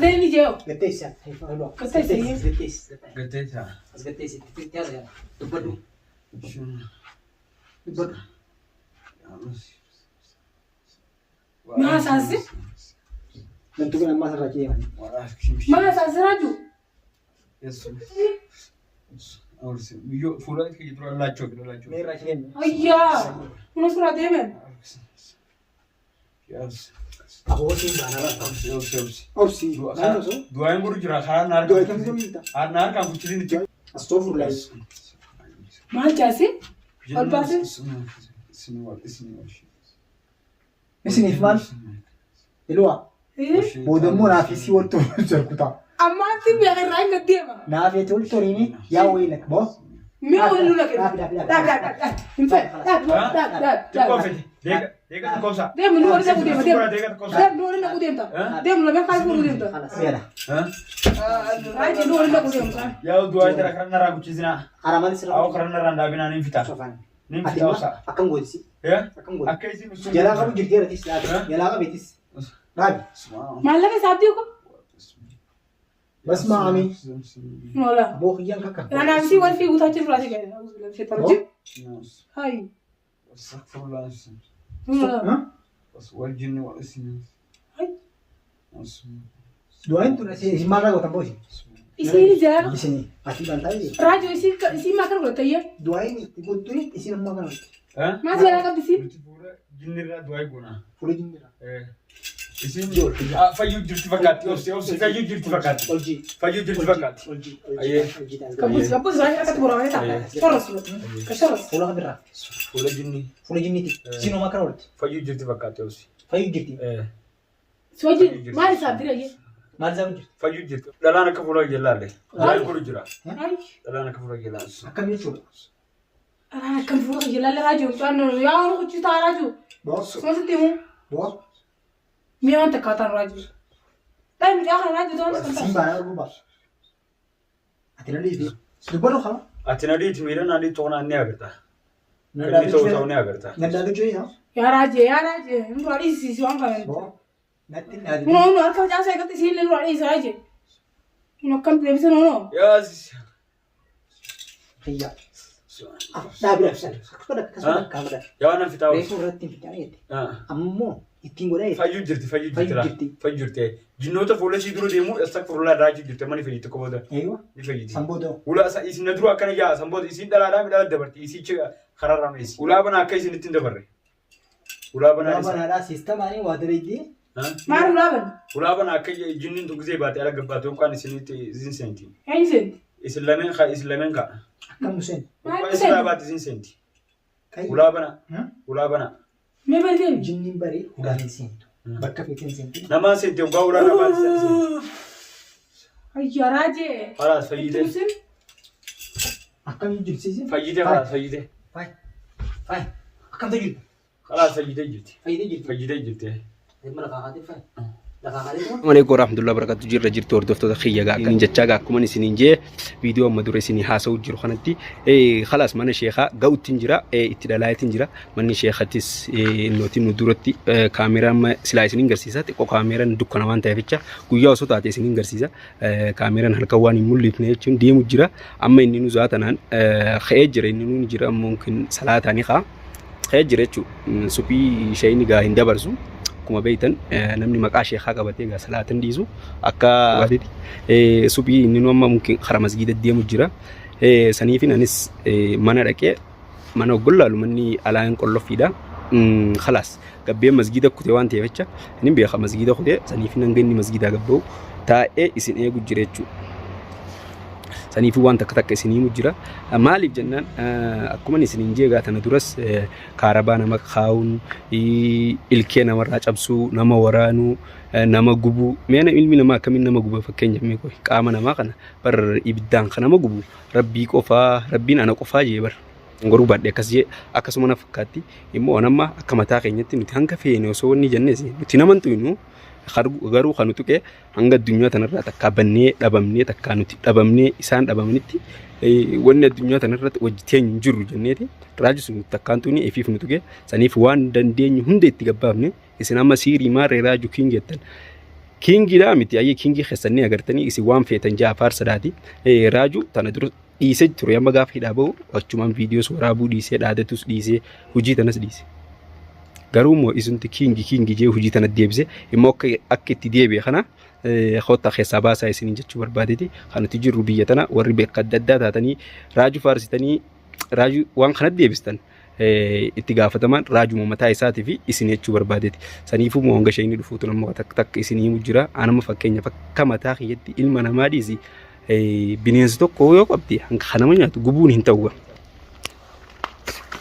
قديني جو قديش قديتها بس قديش يلا تبدو تبدو ما أساسي لم تكن ما سرقي ما أساسي راجو يس أورس يو فلان كي يدور لا تشوك مين راجلين أيا من أسرع دائما يس أبوسي بانا أورس أورسي دوائن برجرا خان نار دوائن كم زميلتا نار كم كتير نتيجة أستغفر الله ما جاسي الباسي اسمي فلان دلوا إيه بودمو نافيسي ورتو سرقتا أما أنت بيا غير قديمة نافي تقول توريني يا ويلك بو ما أقول لك لا لا لا ديك كوسا دائما نور لك قديمة دائما نور لك قديمة دائما لما كان نور قديمة خلاص يلا راجع نور لك قديمة يا دوائن ترى كرنا راكو تشيزنا أرمان سرقة أو كرنا راندا بينا نيمفتا شوفان نيمفتا وسا أكم قولسي يا أكم قول أكيد مسلم يلا قبل جدير رتيس لا يلا قبل بيتيس رابي ما لك سابتيكم بس ما عمي ولا أبوك يان كاكا أنا أمسي والفي وتاجر فراسي كذا في ترجم هاي استغفر الله ها بس والجن والاسم هاي دوين تنسي ما راجو تبوسي يصير جار يسني أكيد أنت هاي راجو يصير ما كان قلت يا دوين تقول تري يصير ما كان ها ما زال أنا بيصير جن را دواي غنا فولي جنبنا اسم فايو جرت فكات او فايو جرت فكات فايو جرت فكات أولجي أيه. كبوس كبوس راجع كتب وراه هذا شرس كشرس فولا خبرة فولا جني فولي جنتي سينو ما كان ولد فايو جرت فكات او فايو جرتي سوجي ما يصاب دري ما لازم جرت فايو جرت لا انا كفولا جلال لا يقول جرا هاي لا انا كفولا جلال أكم يشوف أنا كم فوق جلال راجو كان يا أنا كنت راجو بوس ما ستيمو بوس مين أنت كاتر راجو لا من آخر راجو ده سيمبا أنا بوس أتنادي دي سببنا خلاص اتنادي تميرن اني تونا اني اغرتا كني نلا تو تونا اغرتا نلا جوي ها يا راجو من رأي سيسوان كمان بوس نتين هذه منو أركب جالس يقطع سيل لين رأي راجو منو كم تلبسه منو يا هي لا بلا فشل كذا كذا كذا يا انا في تاو ريفو رتين في جانيتي أمو يتينغوري فايو جرت فايو جرتي. فايو جرت جنوتا فولا شيدرو ديمو استغفر الله راجي جرت ماني فيتو كودا أيوة نفيدي سامبودو ولا اسن ندرو اكن يا سمبود اسين دلالا ميدا دبرتي اسي تشا خرراميس ولا بنا كاي سن تندبر ولا بنا لا بنا سيستم أني وادريدي ما رولابن ولا بنا كاي جنين تو غزي بات على غباتو كان سن زين سنتي هاي زين اسلامين خا اسلامين كا كم سن ما اسلا زين بات زين سنتي كاي ولا بنا ما بدين جنين بري ولا سنتو بكا في سنتي نما سنتي وغاورا نما سنتي يا راجو خلاص فايده أكم يجيب سيزن فايده خلاص فايده فاي أكم تجيب خلاص فايده جرت فايدة جيب فايده جرت لما لقى هذا فاي لقى هذا Assalamualaikum warahmatullahi wabarakatuh. Jirra jirtu hordoftoota kiyyagaa kan jechaa akkuma isiniin jee viidiyoo amma dura isinii haasa'u jiru kanatti khalaas mana sheekaa ga'uutti jira itti dhalaayatiin jira manni sheekattis nootiin nu duratti kaameraan silaa isiniin garsiisa xiqqoo kaameraan dukkana waan ta'eef jecha guyyaa osoo taate isiniin garsiisa kaameraan halkan waan hin mul'ifne jechuun deemu jira amma inni nu zaatanaan ka'ee jira inni nu jira mumkin salaataanii ka'ee jira jechuun suphii ishee inni gaa hin dabarsu kuma beeytan namni maqaa sheekhaa qabatee gaa salaatan dhiisu akka suphii inni nu amma mumkin kara masgiida deemu jira saniifin anis mana dhaqee mana oggolaalu manni alaan qolloffiidha khalaas gabbeen masgiida kutee waan ta'eef jecha inni beeka masgiida kutee saniifin hanga inni masgiidaa gabba'u taa'ee isin eegu jira jechuudha. Saniifi waan takka isiniimu jira maaliif jennaan akkuma isiniin jeegaa tana duras kaarabaa nama kaa'uun ilkee namarraa cabsuu nama waraanuu nama gubuu meena ilmi namaa akkamiin nama guba fakkeenyaaf mee qoy qaama namaa kana bar ibiddaan kan nama gubu rabbii qofaa rabbiin ana qofaa jee bar ngoruu baadhee akkas jee akkasuma na fakkaatti immoo anamma akka mataa keenyatti nuti hanga feene osoo wanni jennees nuti namantu inuu garuu kan tuqee hanga addunyaa tanarraa takka bannee dhabamnee takka nuti dhabamnee isaan dhabamanitti wanni addunyaa tanarratti hojjeteen hin jirru jenneeti raajis nuti takkaan tuuni efiif nu tuqee saniif waan dandeenyu hunda itti gabbaafne isin amma siirii maarree raaju kiin jettan Kingi dha miti ayye kingi khassanni agartanii isi waan feetan Jaafar Sadaati raaju tana dur dhiisee ture amma gaafa hidhaa bahu achumaan viidiyoos waraabuu dhiisee dhaadatus dhiisee hojii tanas dhiise. Garuu immoo isunti kingi jee hojii tana deebise immoo akka itti deebi'e kana khota keessaa baasaa isiniin jechuu barbaadeeti. Kanatti jirru biyya tana warri beekaa adda addaa taatanii raaju faarsitanii raaju waan kana deebistan itti gaafataman raajuma mataa isaatii fi isin jechuu barbaadeeti. Saniifuu moo hanga isheen dhufuutu nama takka isinii himu jira. Anama fakkeenyaaf akka mataa kiyyatti ilma namaa dhiisi bineensi tokko yoo qabdi hanga kanama nyaatu gubuun hin ta'u.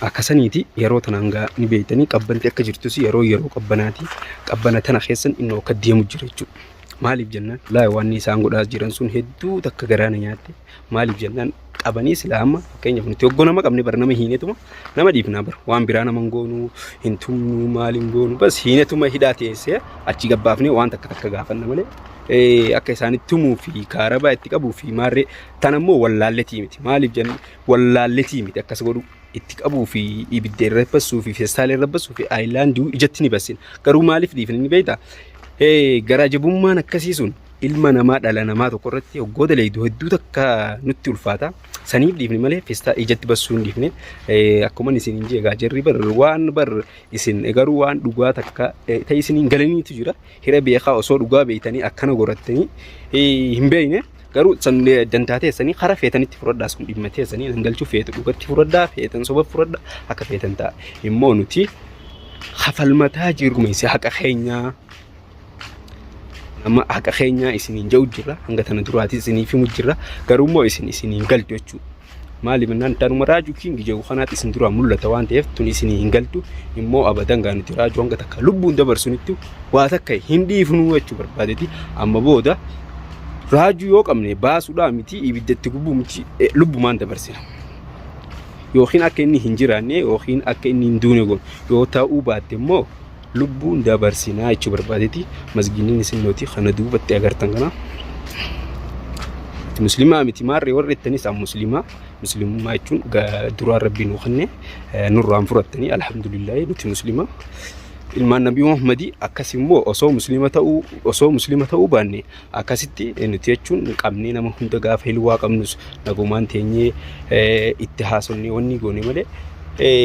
Akkasaniiti yeroo tana hanga ni beeytanii qabbanti akka jirtus yeroo qabbanaati. Qabbana tana keessan innoo akka deemu jira jechuudha. Maaliif jennaan laa waan isaan godhaa jiran sun hedduu takka garaana nyaatte. Maaliif jennaan qabanii sila amma fakkeenyaaf nuti hoggoo nama qabne bara nama hiinetuma nama dhiifnaa bara waan biraa nama goonu hin tumnu maaliin goonu bas hiinetuma hidhaa teessee achi gabbaafnee waan takka gaafanna malee akka isaanitti tumuu fi kaarabaa itti qabuu fi maarree tanammoo wallaalletii miti. Maaliif jennaan wallaalletii miti akkas godhu itti qabuu fi ibidda irra bassuu fi feestaalee irra bassuu fi aayilaandii ijatti ni bassin. Garuu maaliif dhiifne ni beektaa? Garaajabummaan akkasii sun ilma namaa dhala namaa tokko irratti hoggoo daleedu hedduu takka nutti ulfaata. Saniif dhiifne malee feestaa ijatti bassuu hin dhiifne. Akkuma isin hin jeegaa jirri waan isin garuu waan dhugaa takka ta'e isiniin galaniitu jira. Hira beekaa osoo dhugaa beeytanii akkana gorattanii hin beeyne. Garuu sanlee dantaa teessanii karaa feetanitti fudhadhaa sun dhimma teessanii dangalchuu feetu dhugatti fudhadhaa feetan soba fudhadhaa akka feetan ta'a. Immoo nuti hafalmataa jirru meeshaa haqa keenyaa amma haqa keenyaa isiniin ja'u jirra hanga tana duraati isiniif himu jirra garuu immoo isiniin galtu jechuudha. Maaliif naan tanuma raajuu kingi jedhu kanaatti isin duraan mul'ata waan ta'eef tun isinii hin galtu immoo abadan gaanuti raajuu hanga takka lubbuun dabarsunitti waa takka hin dhiifnu jechuu barbaadeeti. Amma booda raajuu yoo qabne baasuudhaa miti ibiddatti gubuu miti lubbumaan dabarsina. Yookiin akka inni hin jiraanne yookiin akka inni hin duune goon yoo ta'uu baatte immoo lubbuun dabarsinaa jechuu barbaadeeti. Masgiinni isin nooti kana duubatti agartan kana. Muslimaa miti maarree warri ittanis am muslimummaa jechuun duraan rabbiin uukanne nurraan furattanii alhamdulillah nuti muslima. Ilmaan Nabii Muhammadi akkas immoo osoo muslima ta'uu baanne akkasitti nuti jechuun qabnee nama hunda gaafa hilwaa qabnus nagumaan teenyee itti haasofnee wanni goone malee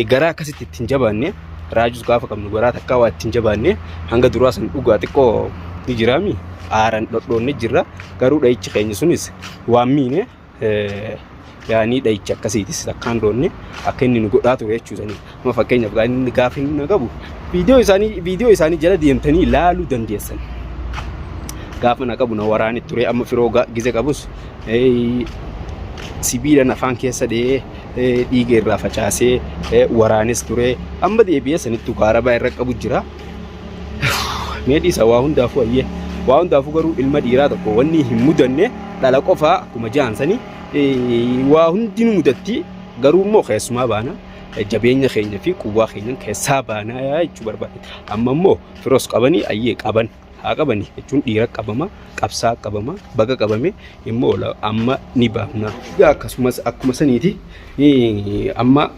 garaa akkasitti ittiin jabaanne raajus gaafa qabnu garaa takkaa waa ittiin jabaanne hanga duraa san dhugaa xiqqoo ni jiraami aaran dhodhoonne jirra garuu dhayichi keenya sunis waan miine yaani dhayichi akkasiitis akkaan doonne akka inni nu godhaa ture jechuudha. Amma fakkeenyaaf gaafa inni na qabu viidiyoo isaanii jala deemtanii ilaaluu dandeessan. Gaafa na qabu na waraanni ture amma firoo gize qabus sibiila afaan keessa dhiiga irraa facaasee waraanis ture amma deebi'ee sanitti kaarabaa irra qabu jira. Meedhii isa waa hundaafuu ayyee waa hundaafuu garuu ilma dhiiraa tokko wanni hin mudanne dhala qofaa akkuma jaansanii waa hundi nu mudatti garuu immoo keessumaa baana. Jabeenya keenya fi quwwaa keenya keessaa baanaa jechuu barbaade. Amma immoo firoos qabanii ayyee qaban haa qabanii jechuun dhiira qabama qabsaa qabama baga qabame immoo amma ni baafna. Akkasumas akkuma saniiti amma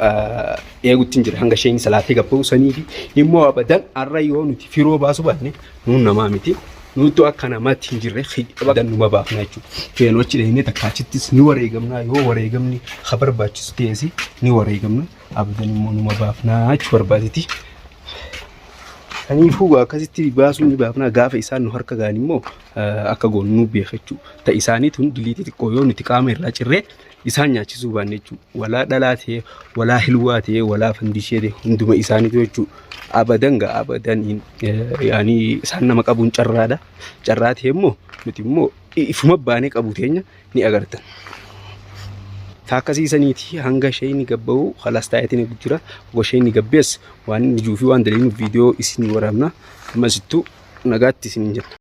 eeguutti jira hanga isheen salaatee gabba'u saniiti immoo abadan har'a yoo nuti firoo baasu baanne nuun namaa miti. Nuti akka namaatti hin jirre abadan numa baafna jechuudha. Feenoochi dhahine takkaachittis ni wareegamna yoo wareegamni barbaachisu ta'es ni wareegamna. Abadan immoo numa baafnaa jechuu barbaadeeti. Kaniifuu akkasitti baasuun ni baafnaa gaafa isaan nu harka ga'an immoo akka goonu nu beeka jechuudha. Ta'e isaaniituun diliitii xiqqoo yoo nuti qaama irraa cirree isaan nyaachisuu baanne jechuudha. Walaa dhalaa ta'e walaa hilwaa ta'e walaa fandishee ta'e hunduma isaaniitu jechuudha. Abadan yaani isaan nama qabuun carraadha. Carraa ta'e immoo nuti immoo ifuma baanee qabu teenya ni agartan. Taakasiisaniiti hanga isheen gabba'u khalaas taayatiin jira. Isheen gabbees waan ijuu fi waan daliinu viidiyoo isin waraabna. Ammasittuu nagaatti isin jira.